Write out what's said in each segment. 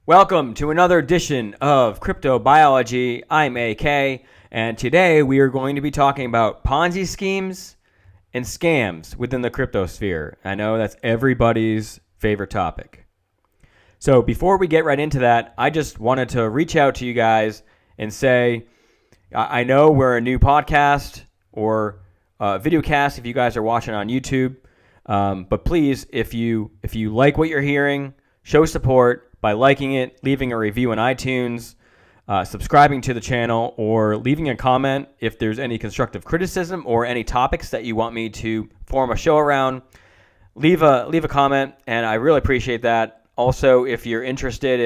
Welcome to another edition of CryptoBuyology. I'm AK, and today we are going to be talking about Ponzi schemes and scams within the crypto sphere. I know that's everybody's favorite topic. So before we get right into that, I just wanted to reach out to you guys and say, I know we're a new podcast or video cast if you guys are watching on YouTube, but please, if you like what you're hearing, show support by liking it, leaving a review on iTunes, subscribing to the channel, or leaving a comment if there's any constructive criticism or any topics that you want me to form a show around. Leave a comment, and I really appreciate that. Also, if you're interested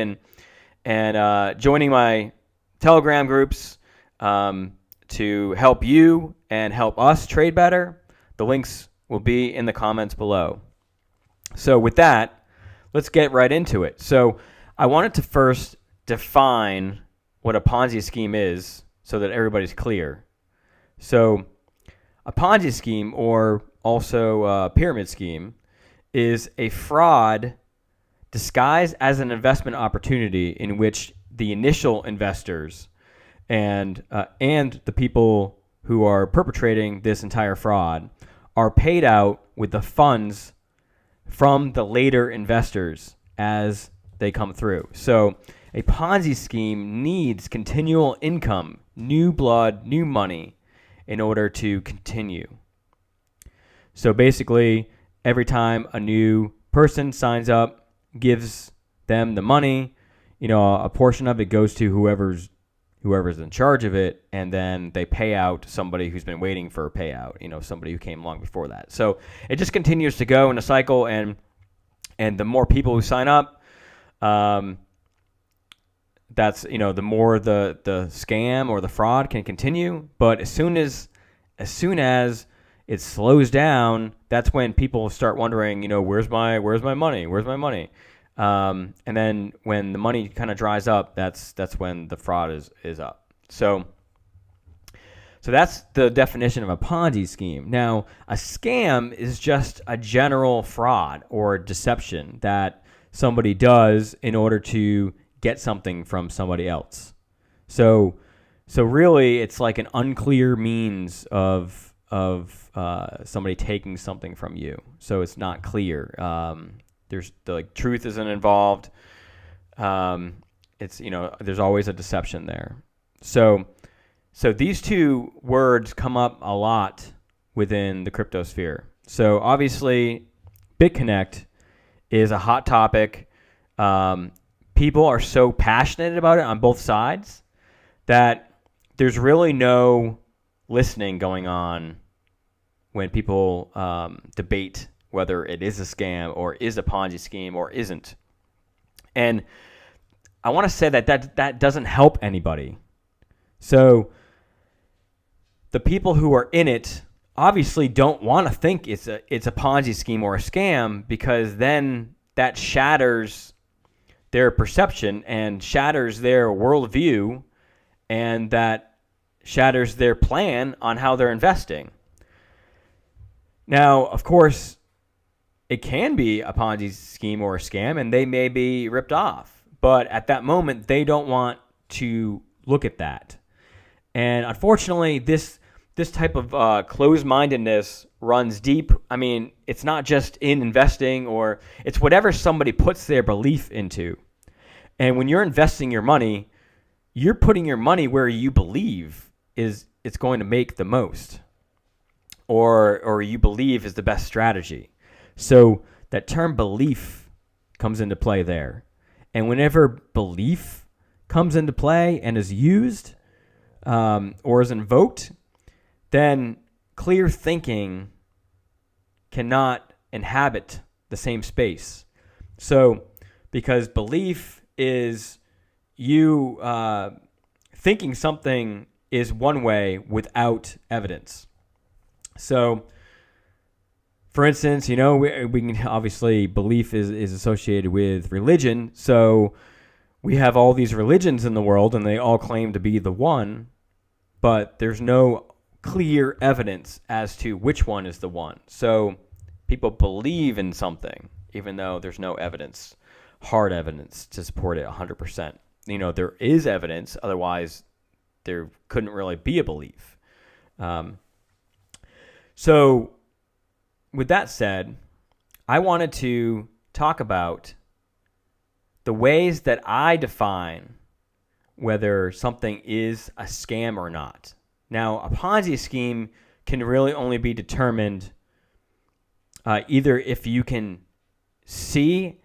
in joining my Telegram groups to help you and help us trade better, the links will be in the comments below. So with that, let's get right into it. So I wanted to first define what a Ponzi scheme is so that everybody's clear. So a Ponzi scheme, or also a pyramid scheme, is a fraud disguised as an investment opportunity in which the initial investors and the people who are perpetrating this entire fraud are paid out with the funds from the later investors as they come through. So a Ponzi scheme needs continual income, new blood, new money in order to continue. So basically, every time a new person signs up, gives them the money, a portion of it goes to whoever's in charge of it, and then they pay out somebody who's been waiting for a payout, somebody who came long before that. So it just continues to go in a cycle, and the more people who sign up, that's, the more the scam or the fraud can continue. But as soon as it slows down, that's when people start wondering, where's my money? Where's my money? And then when the money kind of dries up, that's when the fraud is up. So that's the definition of a Ponzi scheme. Now, a scam is just a general fraud or deception that somebody does in order to get something from somebody else. So really, it's like an unclear means of somebody taking something from you. So it's not clear. There's truth isn't involved. It's there's always a deception there. So these two words come up a lot within the crypto sphere. So obviously, BitConnect is a hot topic. People are so passionate about it on both sides that there's really no listening going on when people debate whether it is a scam or is a Ponzi scheme or isn't. And I want to say that doesn't help anybody. So the people who are in it obviously don't want to think it's a Ponzi scheme or a scam, because then that shatters their perception and shatters their worldview, and that shatters their plan on how they're investing. Now, of course, it can be a Ponzi scheme or a scam, and they may be ripped off. But at that moment, they don't want to look at that. And unfortunately, this type of closed-mindedness runs deep. I mean, it's not just in investing, or it's whatever somebody puts their belief into. And when you're investing your money, you're putting your money where you believe it's going to make the most, or you believe is the best strategy. So that term belief comes into play there. And whenever belief comes into play and is used or is invoked, then clear thinking cannot inhabit the same space. So because belief is you thinking something is one way without evidence. So, for instance, we can obviously, belief is associated with religion. So we have all these religions in the world, and they all claim to be the one, but there's no clear evidence as to which one is the one. So people believe in something, even though there's no evidence hard evidence to support it 100%. There is evidence, otherwise there couldn't really be a belief. So with that said, I wanted to talk about the ways that I define whether something is a scam or not. Now, a Ponzi scheme can really only be determined either if you can see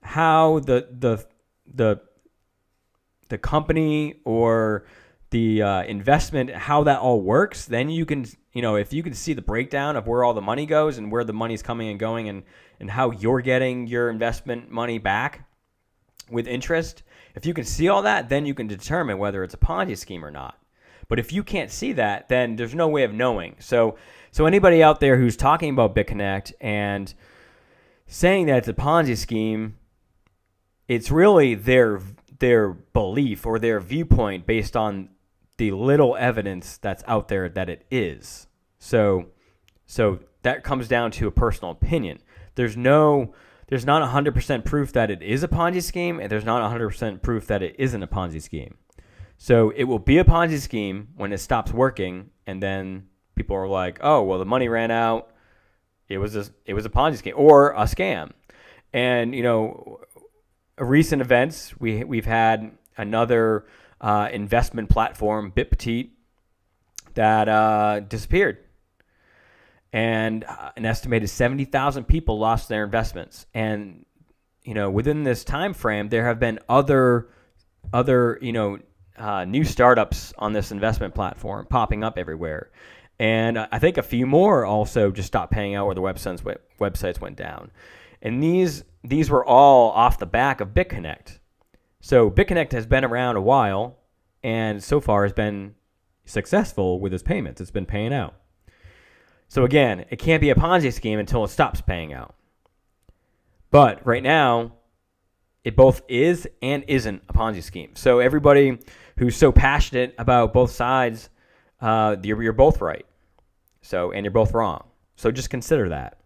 how the company or the investment, how that all works, then you can, if you can see the breakdown of where all the money goes and where the money's coming and going and how you're getting your investment money back with interest, if you can see all that, then you can determine whether it's a Ponzi scheme or not. But if you can't see that, then there's no way of knowing. So anybody out there who's talking about BitConnect and saying that it's a Ponzi scheme, it's really their belief or their viewpoint based on the little evidence that's out there that it is. So that comes down to a personal opinion. There's not 100% proof that it is a Ponzi scheme, and there's not 100% proof that it isn't a Ponzi scheme. So it will be a Ponzi scheme when it stops working, and then people are like, "Oh, well, the money ran out. It was a Ponzi scheme or a scam." And recent events, we've had another investment platform, BitPetite, that disappeared, and an estimated 70,000 people lost their investments. And within this time frame, there have been other new startups on this investment platform popping up everywhere. And I think a few more also just stopped paying out, or the websites went down. And these were all off the back of BitConnect. So BitConnect has been around a while, and so far has been successful with its payments. It's been paying out. So again, it can't be a Ponzi scheme until it stops paying out. But right now, it both is and isn't a Ponzi scheme. So everybody who's so passionate about both sides, you're both right. And you're both wrong. So just consider that.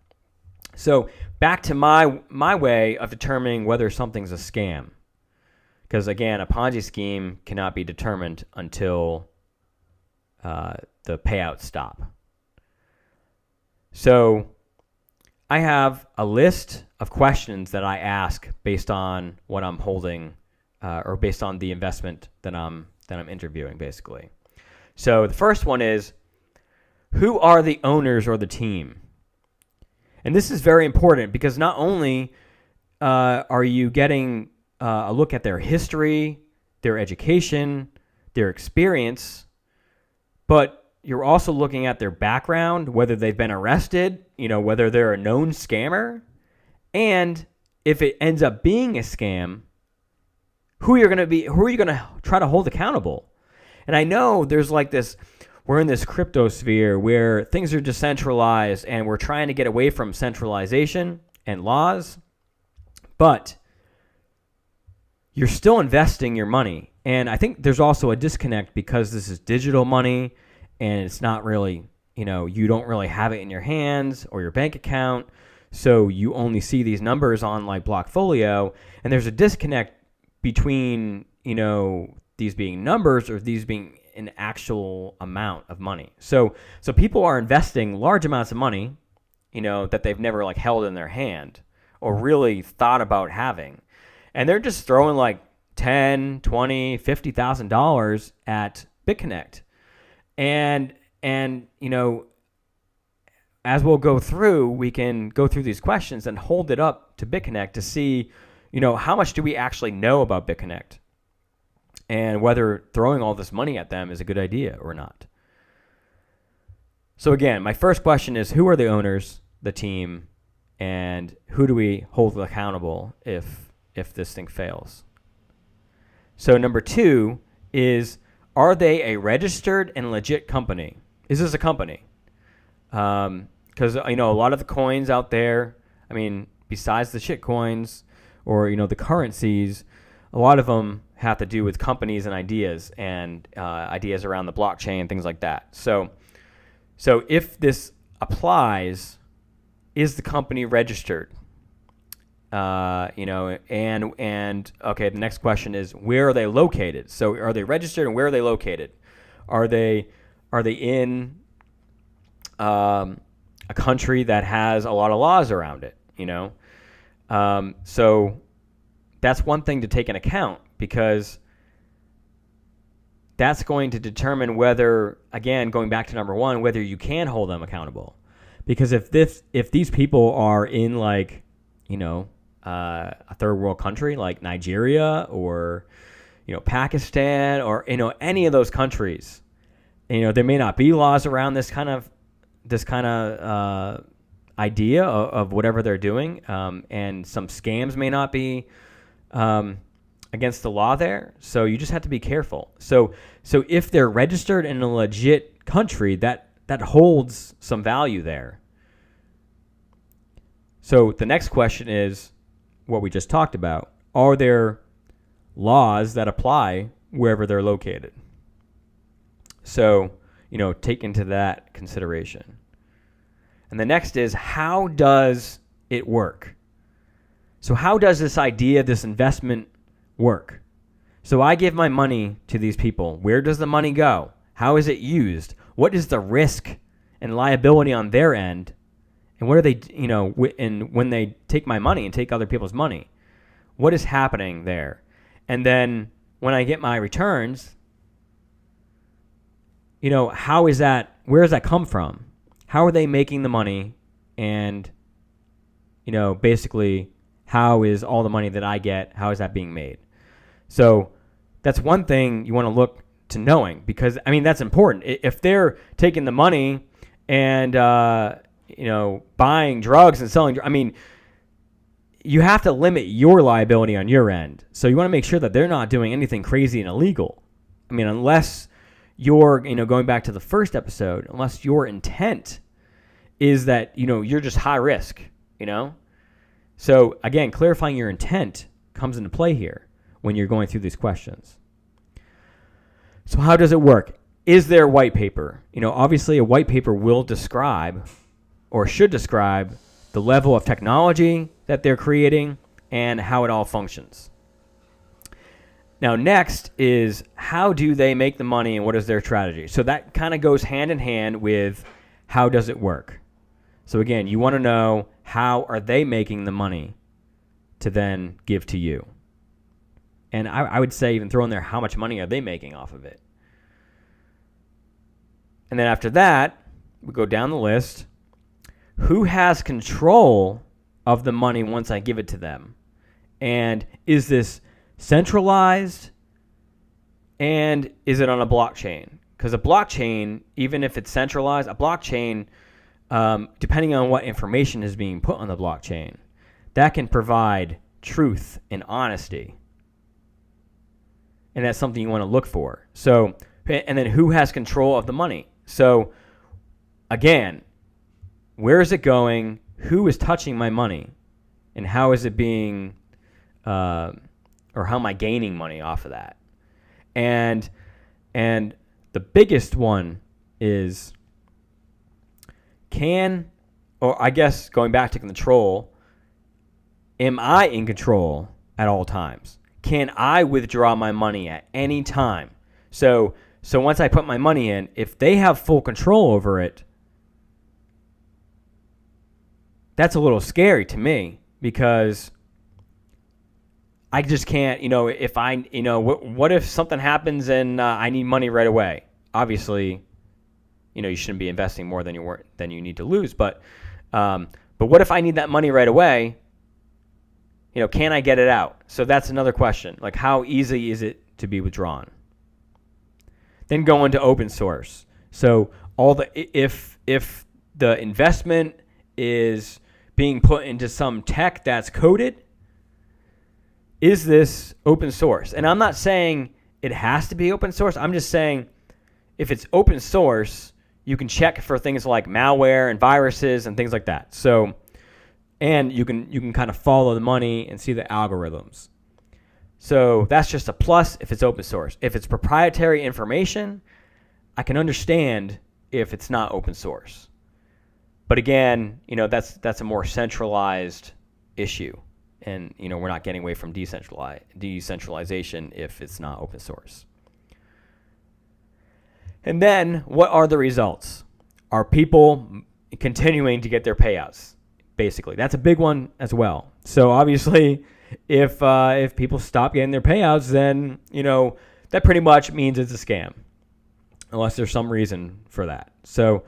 So back to my way of determining whether something's a scam. Because again, a Ponzi scheme cannot be determined until the payouts stop. So I have a list of questions that I ask based on what I'm holding, or based on the investment that I'm interviewing, basically. So the first one is, who are the owners or the team? And this is very important because not only are you getting a look at their history, their education, their experience, but you're also looking at their background, whether they've been arrested, whether they're a known scammer, and if it ends up being a scam, who are you going to try to hold accountable? And I know there's like this, we're in this crypto sphere where things are decentralized and we're trying to get away from centralization and laws, but you're still investing your money. And I think there's also a disconnect because this is digital money and it's not really, you don't really have it in your hands or your bank account. So you only see these numbers on like Blockfolio, and there's a disconnect between, these being numbers or these being an actual amount of money. So people are investing large amounts of money, that they've never like held in their hand or really thought about having. And they're just throwing like $10, $20, $50,000 at BitConnect. And as we'll go through, we can go through these questions and hold it up to BitConnect to see, how much do we actually know about BitConnect and whether throwing all this money at them is a good idea or not. So again, my first question is, who are the owners, the team, and who do we hold accountable if this thing fails? So number 2 is, are they a registered and legit company? Is this a company? Because, a lot of the coins out there, besides the shit coins or, the currencies, a lot of them have to do with companies and ideas around the blockchain and things like that. So if this applies, is the company registered? and okay, the next question is, where are they located? So are they registered, and where are they located? Are they in a country that has a lot of laws around it? So that's one thing to take into account, because that's going to determine whether, again, going back to number one, whether you can hold them accountable. Because if these people are in a third world country like Nigeria or Pakistan or any of those countries, there may not be laws around this kind of idea of whatever they're doing, and some scams may not be against the law there. So you just have to be careful. So if they're registered in a legit country, that holds some value there. So the next question is what we just talked about. Are there laws that apply wherever they're located? So, take into that consideration. And the next is, how does it work? So how does this idea, this investment work? So I give my money to these people. Where does the money go? How is it used? What is the risk and liability on their end? And what are they, and when they take my money and take other people's money, what is happening there? And then when I get my returns, how is that, where does that come from? How are they making the money? And, basically, how is all the money that I get, how is that being made? So that's one thing you want to look to knowing, because, that's important. If they're taking the money and, buying drugs and selling, you have to limit your liability on your end. So you want to make sure that they're not doing anything crazy and illegal. Unless you're, going back to the first episode, unless your intent is that, you're just high risk, So again, clarifying your intent comes into play here when you're going through these questions. So how does it work? Is there a white paper? Obviously a white paper will describe, or should describe, the level of technology that they're creating and how it all functions. Now, next is, how do they make the money and what is their strategy? So that kind of goes hand in hand with, how does it work? So again, you want to know, how are they making the money to then give to you? And I would say even throw in there, how much money are they making off of it? And then after that, we go down the list. Who has control of the money once I give it to them? And is this centralized? And is it on a blockchain? Because a blockchain, even if it's centralized, a blockchain, depending on what information is being put on the blockchain, that can provide truth and honesty. And that's something you want to look for. So, and then who has control of the money? So, again, where is it going? Who is touching my money? And how is it being, or how am I gaining money off of that? And the biggest one is, or I guess going back to control, am I in control at all times? Can I withdraw my money at any time? So once I put my money in, if they have full control over it, that's a little scary to me, because I just can't, if I, what if something happens and I need money right away? Obviously, you shouldn't be investing more than you need to lose. But what if I need that money right away? Can I get it out? So that's another question. Like, how easy is it to be withdrawn? Then go into open source. So if the investment is being put into some tech that's coded, is this open source? And I'm not saying it has to be open source. I'm just saying, if it's open source, you can check for things like malware and viruses and things like that. So, and you can kind of follow the money and see the algorithms. So that's just a plus if it's open source. If it's proprietary information, I can understand if it's not open source. But again, that's a more centralized issue. and we're not getting away from decentralization if it's not open source. And then what are the results? Are people continuing to get their payouts? Basically, that's a big one as well. So obviously, if people stop getting their payouts, then that pretty much means it's a scam, unless there's some reason for that. So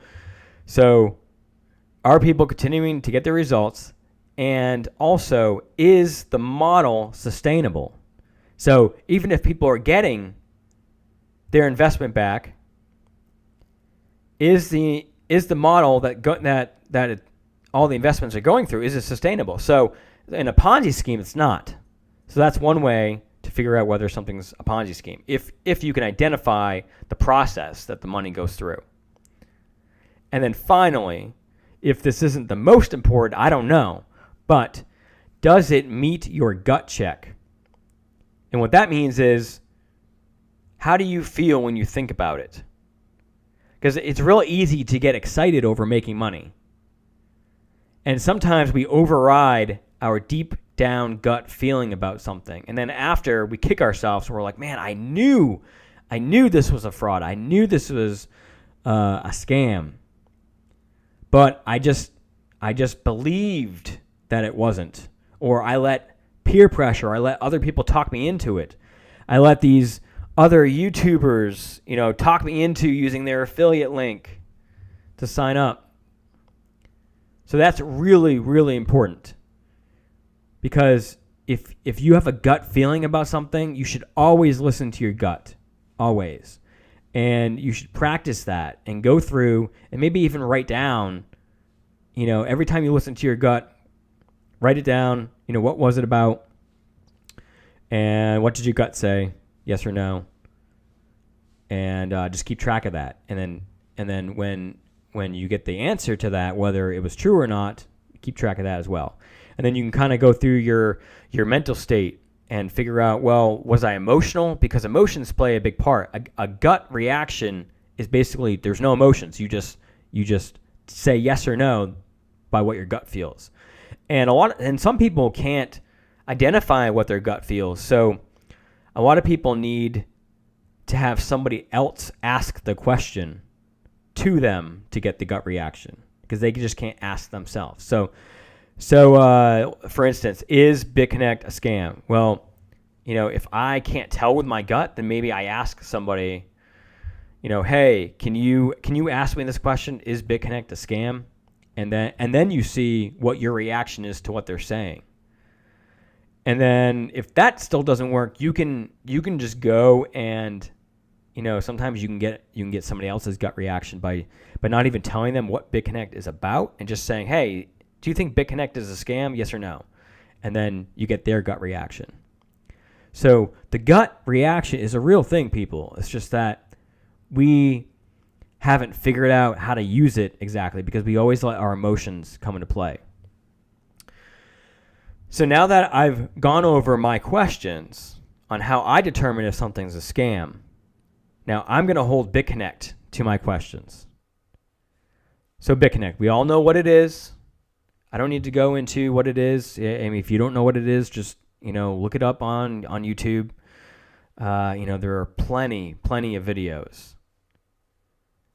are people continuing to get their results? And also, is the model sustainable? So even if people are getting their investment back, is the model that all the investments are going through, is it sustainable? So in a Ponzi scheme, it's not. So that's one way to figure out whether something's a Ponzi scheme, if you can identify the process that the money goes through. And then finally, if this isn't the most important, I don't know, but does it meet your gut check? And what that means is, how do you feel when you think about it? Because it's real easy to get excited over making money. And sometimes we override our deep down gut feeling about something. And then after, we kick ourselves and we're like, man, I knew this was a fraud. I knew this was a scam. But I just believed that it wasn't. Or I let peer pressure, I let other people talk me into it. I let these other YouTubers, talk me into using their affiliate link to sign up. So that's really, really important. Because if you have a gut feeling about something, you should always listen to your gut. Always. And you should practice that and go through and maybe even write down, every time you listen to your gut, write it down, what was it about? And what did your gut say? Yes or no? And just keep track of that. And then when you get the answer to that, whether it was true or not, keep track of that as well. And then you can kind of go through your mental state and figure out, well, was I emotional? Because emotions play a big part. A gut reaction is basically there's no emotions. You just say yes or no by what your gut feels. And some people can't identify what their gut feels. So a lot of people need to have somebody else ask the question to them to get the gut reaction, because they just can't ask themselves. So for instance, is BitConnect a scam? Well, if I can't tell with my gut, then maybe I ask somebody, hey, can you ask me this question? Is BitConnect a scam? And then you see what your reaction is to what they're saying. And then if that still doesn't work, you can just go and sometimes you can get somebody else's gut reaction by not even telling them what BitConnect is about and just saying, hey, do you think BitConnect is a scam? Yes or no? And then you get their gut reaction. So the gut reaction is a real thing, people. It's just that we haven't figured out how to use it exactly because we always let our emotions come into play. So now that I've gone over my questions on how I determine if something's a scam, now I'm going to hold BitConnect to my questions. So BitConnect, we all know what it is. I don't need to go into what it is. I mean, if you don't know what it is, just look it up on YouTube. There are plenty of videos.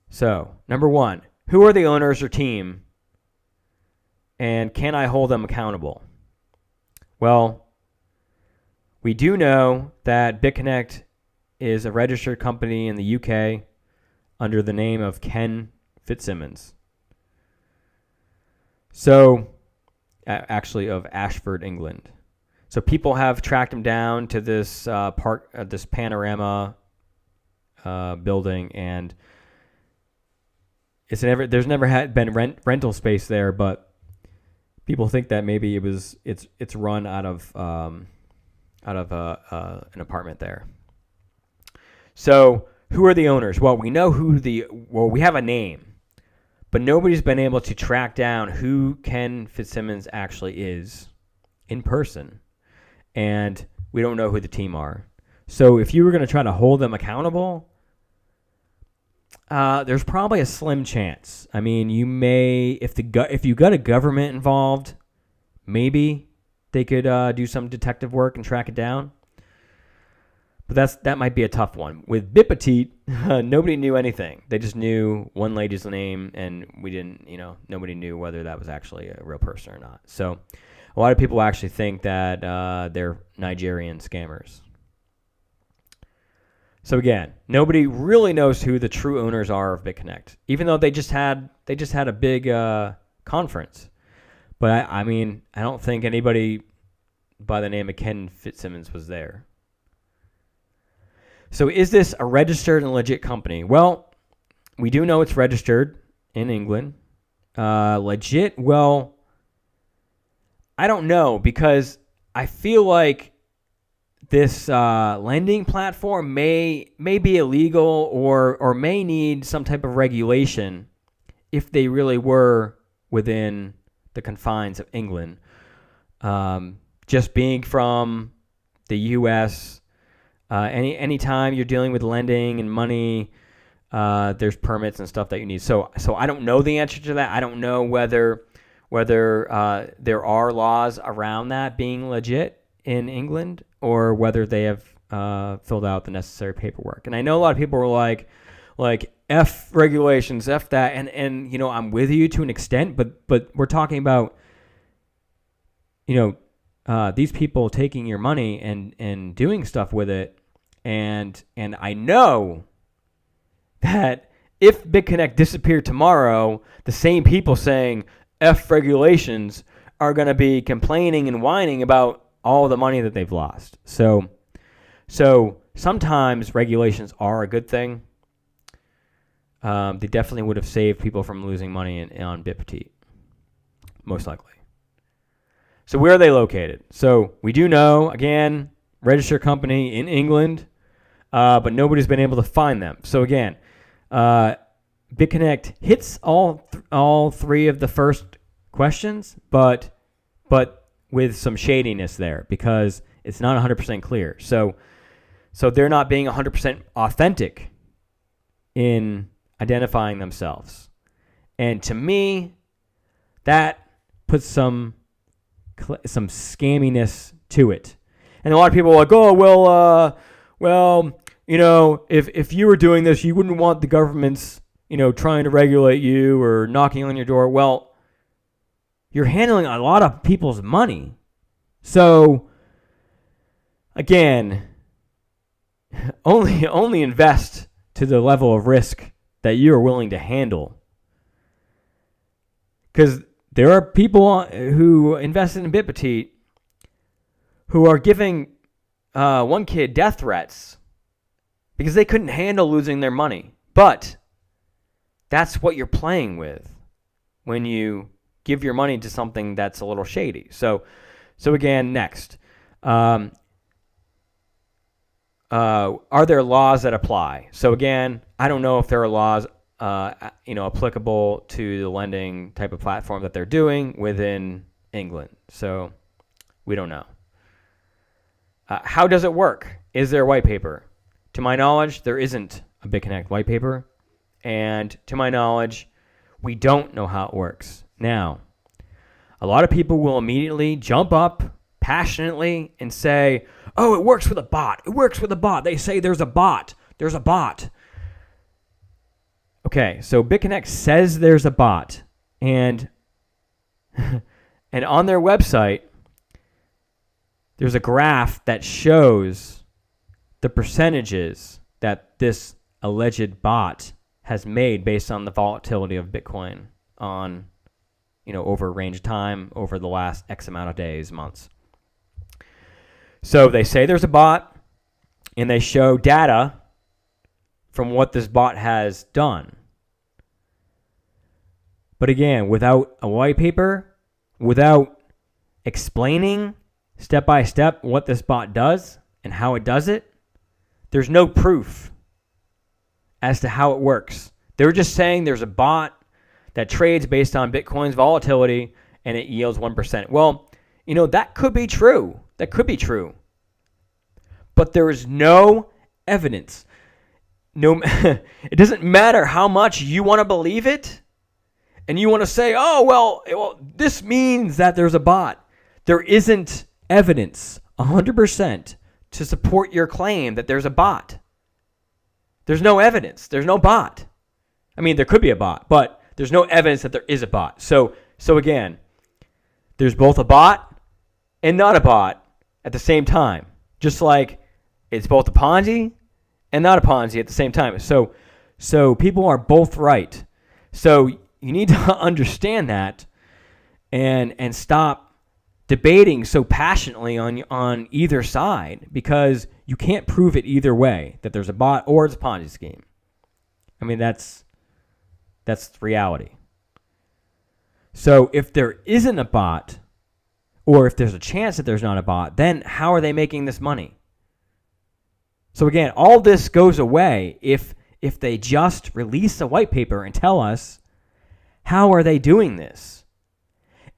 So, number one, who are the owners or team, and can I hold them accountable? Well, we do know that BitConnect is a registered company in the UK under the name of Ken Fitzsimmons. So, actually of Ashford, England. So people have tracked him down to this this panorama building, and there's never been rental space there, but people think that maybe it's run out of an apartment there. So who are the owners? Well, we know we have a name, but nobody's been able to track down who Ken Fitzsimmons actually is in person, and we don't know who the team are. So if you were going to try to hold them accountable, there's probably a slim chance. I mean, you may, if you got a government involved, maybe they could do some detective work and track it down. But that might be a tough one. With BitPetite, nobody knew anything. They just knew one lady's name, and nobody knew whether that was actually a real person or not. So a lot of people actually think that they're Nigerian scammers. So again, nobody really knows who the true owners are of BitConnect, even though they just had a big conference. But I don't think anybody by the name of Ken Fitzsimmons was there. So is this a registered and legit company? Well, we do know it's registered in England. Legit? Well, I don't know, because I feel like this lending platform may be illegal or may need some type of regulation if they really were within the confines of England. Just being from the U.S., any time you're dealing with lending and money, there's permits and stuff that you need. So I don't know the answer to that. I don't know whether there are laws around that being legit in England, or whether they have filled out the necessary paperwork. And I know a lot of people were like F regulations, F that, and I'm with you to an extent, but we're talking about these people taking your money and doing stuff with it. And I know that if BitConnect disappeared tomorrow, the same people saying F regulations are going to be complaining and whining about all the money that they've lost. So sometimes regulations are a good thing. They definitely would have saved people from losing money on BitPetite, most likely. So where are they located? So we do know, again, registered company in England, but nobody's been able to find them. So again, BitConnect hits all three of the first questions, but with some shadiness there, because it's not 100% clear. So they're not being 100% authentic in identifying themselves. And to me, that puts some scamminess to it. And a lot of people are like, oh, well, if you were doing this, you wouldn't want the government's, trying to regulate you or knocking on your door. Well, you're handling a lot of people's money. So, again, only invest to the level of risk that you are willing to handle. Because there are people who invested in BitPetite who are giving one kid death threats because they couldn't handle losing their money. But that's what you're playing with when you give your money to something that's a little shady. So again, next. Are there laws that apply? So again, I don't know if there are laws applicable to the lending type of platform that they're doing within England. So we don't know. How does it work? Is there a white paper? To my knowledge, there isn't a BitConnect white paper. And to my knowledge, we don't know how it works. Now, a lot of people will immediately jump up passionately and say, oh, it works with a bot. It works with a bot. They say there's a bot. There's a bot. Okay, so BitConnect says there's a bot. And on their website, there's a graph that shows the percentages that this alleged bot has made based on the volatility of Bitcoin on, over a range of time over the last X amount of days, months. So they say there's a bot, and they show data from what this bot has done. But again, without a white paper, without explaining step by step what this bot does and how it does it, there's no proof as to how it works. They're just saying there's a bot that trades based on Bitcoin's volatility and it yields 1%. Well, that could be true. That could be true. But there is no evidence. It doesn't matter how much you want to believe it and you want to say, oh, well, this means that there's a bot. there isn't evidence 100% to support your claim that there's a bot. There's no evidence. There's no bot. I mean, there could be a bot, but there's no evidence that there is a bot. So again, there's both a bot and not a bot at the same time. Just like it's both a Ponzi and not a Ponzi at the same time. So people are both right. So you need to understand that and stop debating so passionately on either side, because you can't prove it either way, that there's a bot or it's a Ponzi scheme. I mean, that's reality. So if there isn't a bot, or if there's a chance that there's not a bot, then how are they making this money? So again, all this goes away if they just release a white paper and tell us how are they doing this.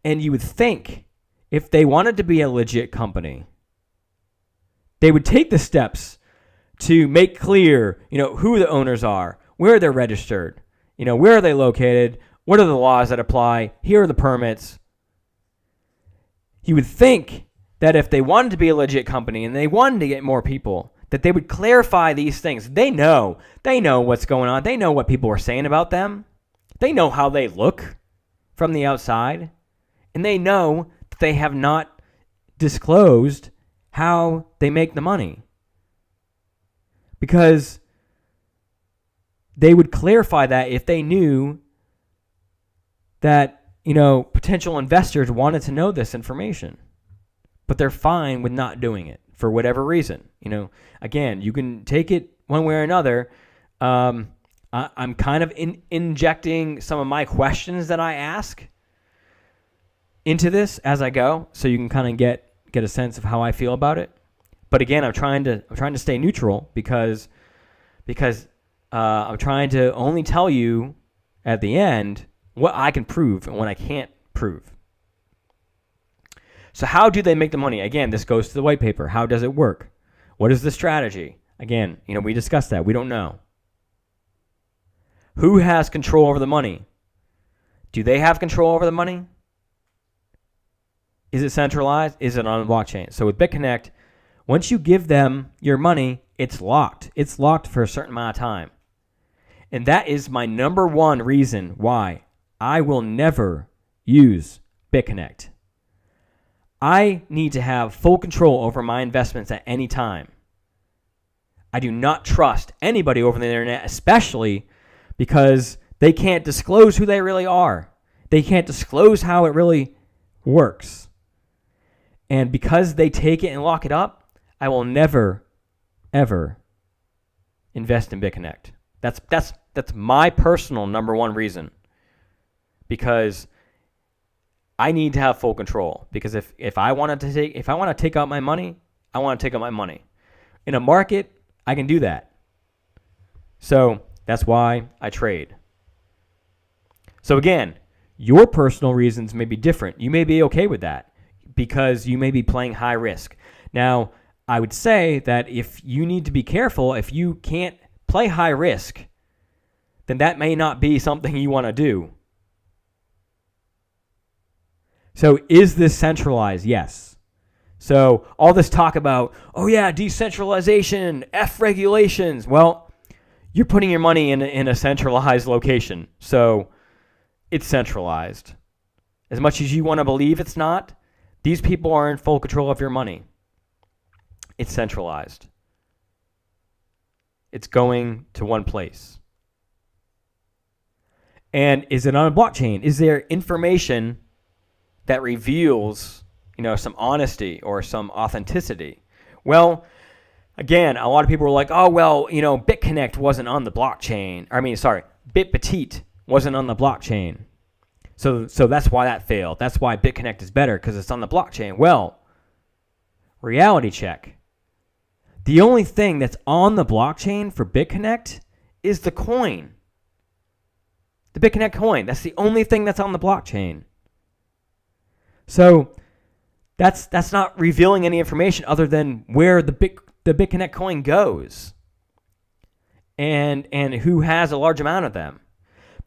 And you would think if they wanted to be a legit company, they would take the steps to make clear, who the owners are, where they're registered, where are they located, what are the laws that apply, here are the permits. You would think that if they wanted to be a legit company and they wanted to get more people, that they would clarify these things. They know what's going on. They know what people are saying about them. They know how they look from the outside. And they know that they have not disclosed how they make the money. Because they would clarify that if they knew that, potential investors wanted to know this information. But they're fine with not doing it for whatever reason. Again, you can take it one way or another. I'm kind of injecting some of my questions that I ask into this as I go, so you can kind of get a sense of how I feel about it. But again, I'm trying to stay neutral because I'm trying to only tell you at the end what I can prove and what I can't prove. So how do they make the money? Again, this goes to the white paper. How does it work? What is the strategy? Again, we discussed that. We don't know. Who has control over the money? Do they have control over the money? Is it centralized? Is it on the blockchain? So with BitConnect, once you give them your money, it's locked. It's locked for a certain amount of time. And that is my number one reason why I will never use BitConnect. I need to have full control over my investments at any time. I do not trust anybody over the internet, especially because they can't disclose who they really are. They can't disclose how it really works. And because they take it and lock it up, I will never, ever invest in BitConnect. That's my personal number one reason. Because I need to have full control. Because if I want to take out my money, I want to take out my money. In a market, I can do that. So that's why I trade. So again, your personal reasons may be different. You may be okay with that because you may be playing high risk. Now, I would say that if you need to be careful, if you can't play high risk, then that may not be something you want to do. So is this centralized? Yes. So all this talk about, decentralization, F regulations. Well, you're putting your money in a centralized location. So it's centralized. As much as you want to believe it's not, these people are in full control of your money. It's centralized. It's going to one place. And is it on a blockchain? Is there information that reveals, some honesty or some authenticity? Well, again, a lot of people were like, BitConnect wasn't on the blockchain. BitPetite wasn't on the blockchain. So that's why that failed. That's why BitConnect is better, because it's on the blockchain. Well, reality check. The only thing that's on the blockchain for BitConnect is the coin. The BitConnect coin. That's the only thing that's on the blockchain. So that's not revealing any information other than where the BitConnect coin goes and who has a large amount of them.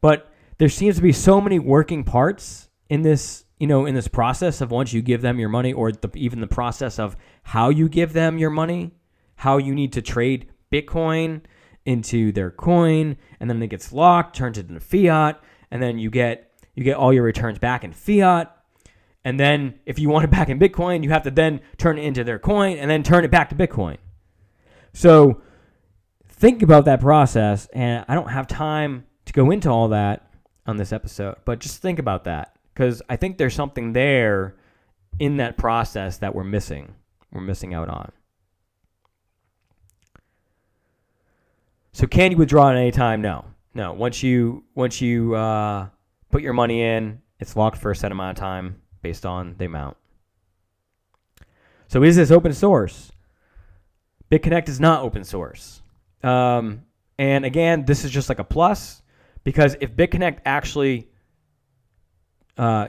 But there seems to be so many working parts in this in this process of once you give them your money, or even the process of how you give them your money, how you need to trade Bitcoin into their coin, and then it gets locked, turns it into fiat, and then you get all your returns back in fiat. And then if you want it back in Bitcoin, you have to then turn it into their coin and then turn it back to Bitcoin. So think about that process, and I don't have time to go into all that on this episode, but just think about that, because I think there's something there in that process that we're missing out on. So can you withdraw at any time? No. Once you put your money in, it's locked for a set amount of time based on the amount. So is this open source? BitConnect is not open source. And again, this is just like a plus, because if BitConnect actually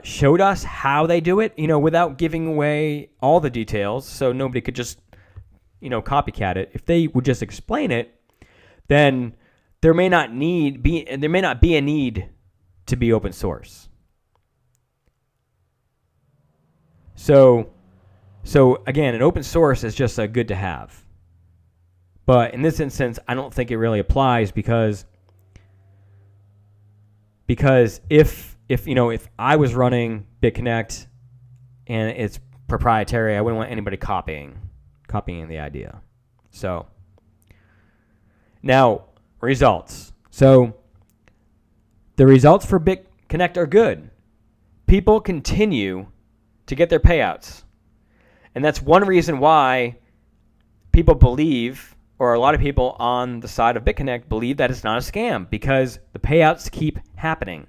showed us how they do it, without giving away all the details, so nobody could just, copycat it. If they would just explain it, then there may not be a need to be open source. So again, an open source is just a good to have. But in this instance, I don't think it really applies, because if I was running BitConnect and it's proprietary, I wouldn't want anybody copying the idea. So now results. So the results for BitConnect are good. People continue to get their payouts. And that's one reason why people believe, or a lot of people on the side of BitConnect believe, that it's not a scam, because the payouts keep happening.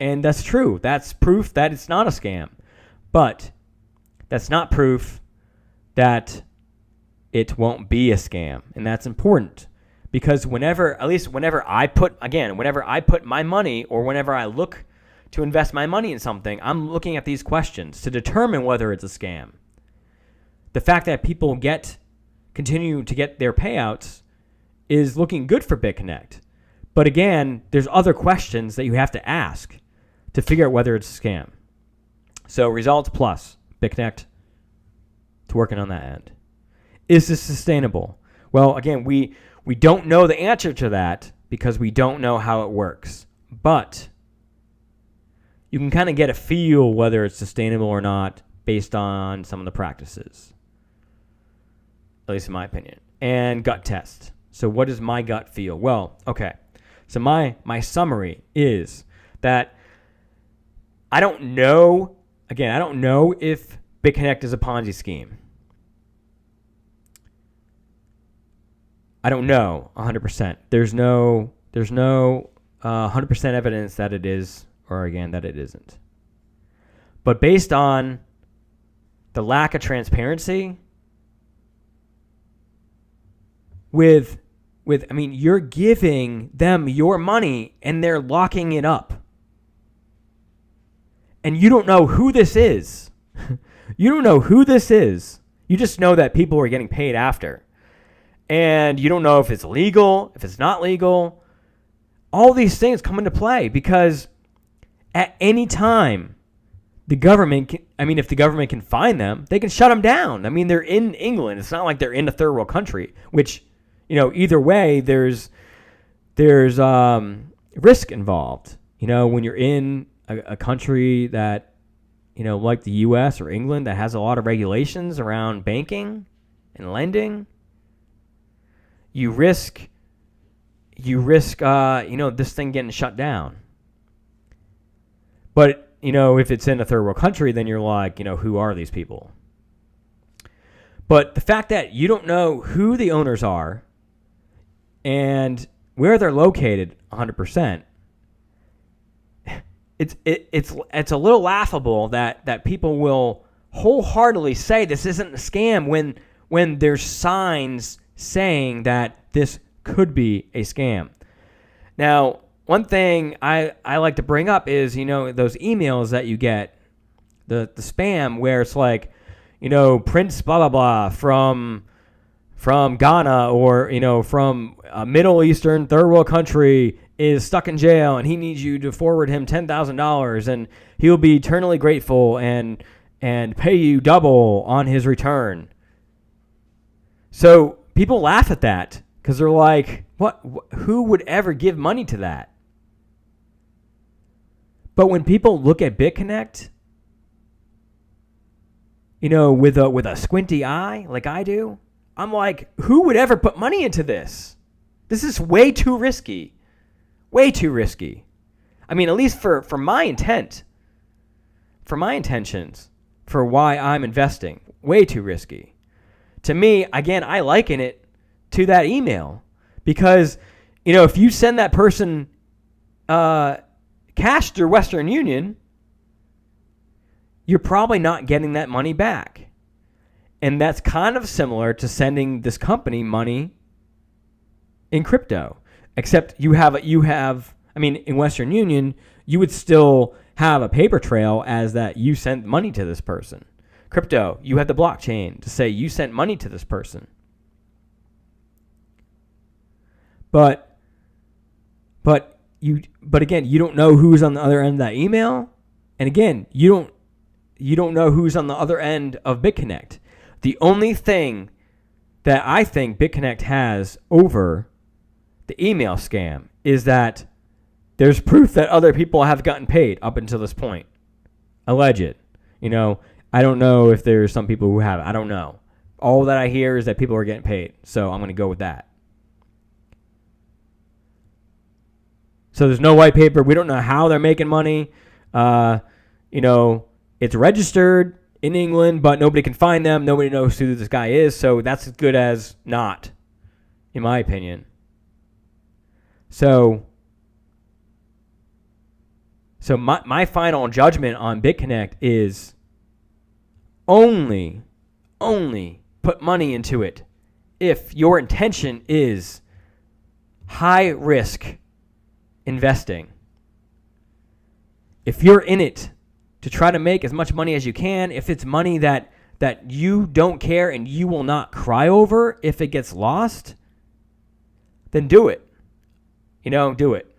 And that's true. That's proof that it's not a scam. But that's not proof that it won't be a scam. And that's important, because whenever I put my money, or whenever I look to invest my money in something, I'm looking at these questions to determine whether it's a scam. The fact that people continue to get their payouts is looking good for BitConnect. But again, there's other questions that you have to ask to figure out whether it's a scam. So results plus BitConnect, it's working on that end. Is this sustainable? Well, again, we don't know the answer to that, because we don't know how it works. But you can kind of get a feel whether it's sustainable or not based on some of the practices, at least in my opinion, and gut test. So what does my gut feel? Well, okay. So my summary is that I don't know if BitConnect is a Ponzi scheme. I don't know 100%. There's no 100% evidence that it is, or again, that it isn't. But based on the lack of transparency, you're giving them your money and they're locking it up. And you don't know who this is. You don't know who this is. You just know that people are getting paid after. And you don't know if it's legal, if it's not legal. All these things come into play, because at any time, if the government can find them, they can shut them down. I mean, they're in England. It's not like they're in a third world country, which, either way, there's risk involved. When you're in a country that, like the U.S. or England, that has a lot of regulations around banking and lending, you risk this thing getting shut down. But, if it's in a third world country, then you're like, who are these people? But the fact that you don't know who the owners are and where they're located 100%, it's a little laughable that people will wholeheartedly say this isn't a scam when there's signs saying that this could be a scam. Now, one thing I like to bring up is, those emails that you get, the spam, where it's like, Prince blah, blah, blah from Ghana, or, from a Middle Eastern third world country is stuck in jail and he needs you to forward him $10,000 and he'll be eternally grateful and pay you double on his return. So people laugh at that because they're like, what? Who would ever give money to that? But when people look at BitConnect, with a squinty eye like I do, I'm like, who would ever put money into this? This is way too risky. Way too risky. I mean, at least for my intent, for my intentions, for why I'm investing, way too risky. To me, again, I liken it to that email because, if you send that person cash through Western Union, you're probably not getting that money back. And that's kind of similar to sending this company money in crypto, except in Western Union, you would still have a paper trail as that you sent money to this person. Crypto, you have the blockchain to say you sent money to this person. But again, you don't know who's on the other end of that email. And again, you don't know who's on the other end of BitConnect. The only thing that I think BitConnect has over the email scam is that there's proof that other people have gotten paid up until this point. Alleged. I don't know if there's some people who have. I don't know. All that I hear is that people are getting paid. So I'm going to go with that. So there's no white paper. We don't know how they're making money. It's registered in England, but nobody can find them. Nobody knows who this guy is. So that's as good as not, in my opinion. So my final judgment on BitConnect is only put money into it if your intention is high risk investing. If you're in it to try to make as much money as you can, if it's money that you don't care and you will not cry over if it gets lost, then do it. Do it.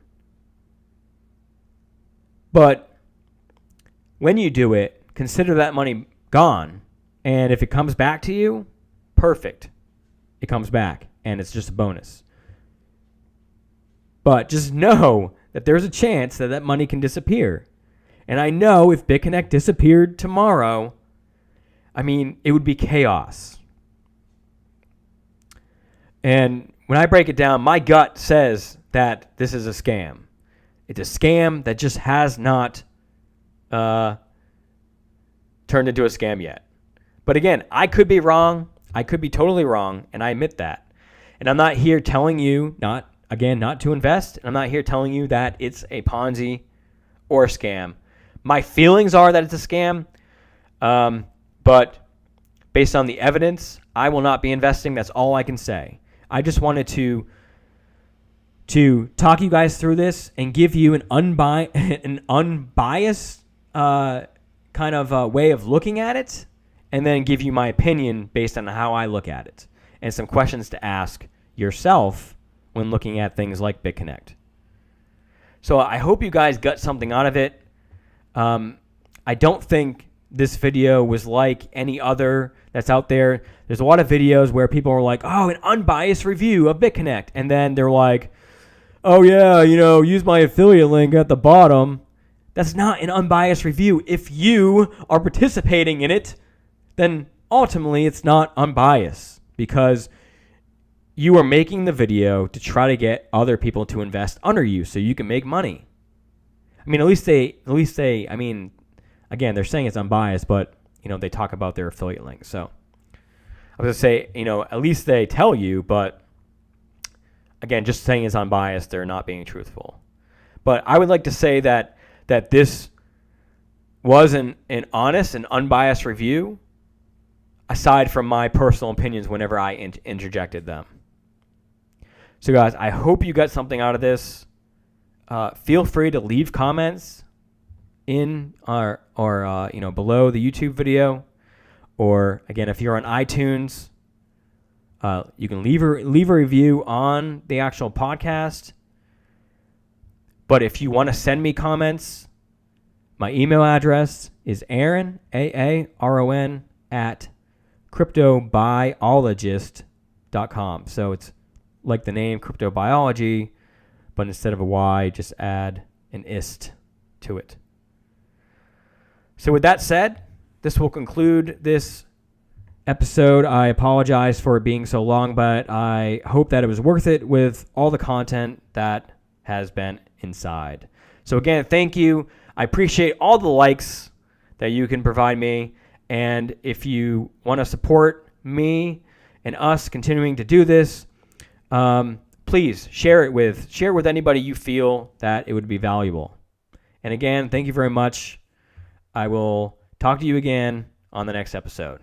But when you do it, consider that money gone. And if it comes back to you, perfect. It comes back and it's just a bonus. But just know that there's a chance that money can disappear. And I know if BitConnect disappeared tomorrow, it would be chaos. And when I break it down, my gut says that this is a scam. It's a scam that just has not turned into a scam yet. But again, I could be wrong. I could be totally wrong, and I admit that. And I'm not here telling you not to invest. I'm not here telling you that it's a Ponzi or a scam. My feelings are that it's a scam, but based on the evidence, I will not be investing. That's all I can say. I just wanted to talk you guys through this and give you an unbiased kind of way of looking at it, and then give you my opinion based on how I look at it, and some questions to ask yourself when looking at things like BitConnect. So I hope you guys got something out of it. I don't think this video was like any other that's out there. There's a lot of videos where people are like, oh, an unbiased review of BitConnect. And then they're like, oh, yeah, use my affiliate link at the bottom. That's not an unbiased review. If you are participating in it, then ultimately it's not unbiased because you are making the video to try to get other people to invest under you so you can make money. At least they, again, they're saying it's unbiased, but, they talk about their affiliate links. So I was going to say, at least they tell you, but again, just saying it's unbiased, they're not being truthful. But I would like to say that this was an honest and unbiased review, aside from my personal opinions whenever I interjected them. So guys, I hope you got something out of this. Feel free to leave comments in or below the YouTube video, or again, if you're on iTunes, you can leave a review on the actual podcast. But if you want to send me comments, my email address is Aaron, Aaron, at CryptoBuyologist.com. So it's like the name CryptoBuyology, but instead of a Y, just add an ist to it. So with that said, this will conclude this episode. I apologize for it being so long, but I hope that it was worth it with all the content that has been inside. So again, thank you. I appreciate all the likes that you can provide me. And if you want to support me and us continuing to do this, please share with anybody you feel that it would be valuable. And again, thank you very much. I will talk to you again on the next episode.